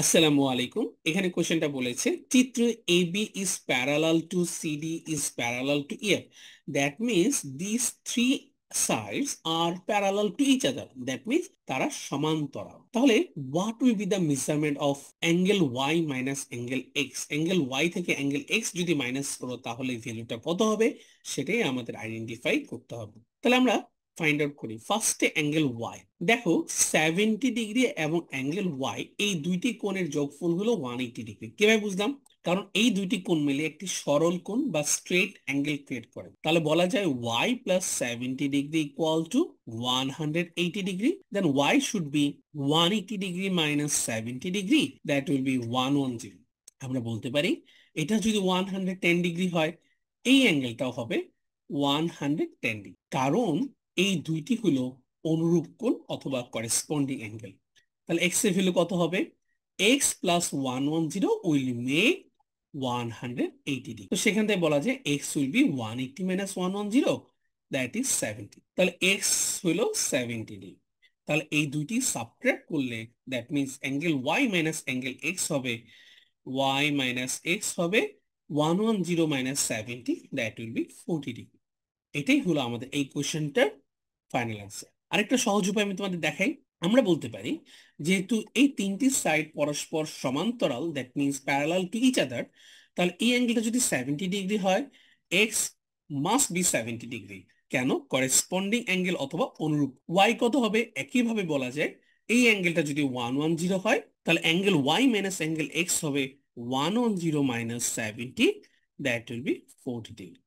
আসসালামু আলাইকুম। এখানে কোশ্চেনটা বলেছে চিত্র AB is parallel to CD is parallel to EF. That means these three sides are parallel to each other. That means তারা সমান্তরাল। তাহলে what will be the measurement of angle Y minus angle X? angle Y থেকে angle X যদি minus করো তাহলে ভ্যালুটা কত হবে সেটাই আমাদের আইডেন্টিফাই করতে হবে। তাহলে আমরা ফাইন্ড আউট করি। ফার্স্টে অ্যাঙ্গেল ওয়াই, দেখো 70 ডিগ্রি এবং অ্যাঙ্গেল ওয়াই এই দুইটি কোণের যোগফল হলো 180 ডিগ্রি। কিভাবে বুঝলাম? কারণ এই দুইটি কোণ মিলে একটি সরল কোণ বা স্ট্রেট অ্যাঙ্গেল ক্রিয়েট করে। তাহলে বলা যায় Y plus 70 degree equal to 180 degree. Then Y should be 180 degree minus 70 degree, that will be 110। আমরা বলতে পারি এটা যদি 110 ডিগ্রি হয়, এই অ্যাঙ্গেলটাও হবে 110 ডিগ্রি, কারণ এই দুইটি হলো অনুরূপ কোণ অথবা করেসপন্ডিং অ্যাঙ্গেল। তাহলে এক্স এর ভ্যালু কত হবে? X plus 110 will make 180 degree. তো সেখান থেকে বলা যায় x will be 180 minus 110, that is 70। তাহলে এক্স হলো 70 ডিগ্রি। তাহলে এই দুইটি সাবট্রাক্ট করলে that means angle Y minus angle X হবে ওয়াই মাইনাস এক্স হবে 110 minus 70, that will be 40 degree. এটাই হলো আমাদের এই কোশ্চেনটার ফাইনাল অ্যান্সার। আরেকটা সহজ উপায় আমি তোমাদের দেখাই। আমরা বলতে পারি যেহেতু এই তিনটি সাইড পরস্পর সমান্তরাল, that means parallel to each other, তাহলে এই অ্যাঙ্গেলটা যদি 70 ডিগ্রি হয়, এক্স মাস্ট বি 70 ডিগ্রি। কেন? করেসপন্ডিং অ্যাঙ্গেল অথবা অনুরূপ। ওয়াই কত হবে? একইভাবে বলা যায় এই অ্যাঙ্গেলটা যদি 110 হয় তাহলে angle Y minus angle X হবে 110 minus 70, that will be 40 degree.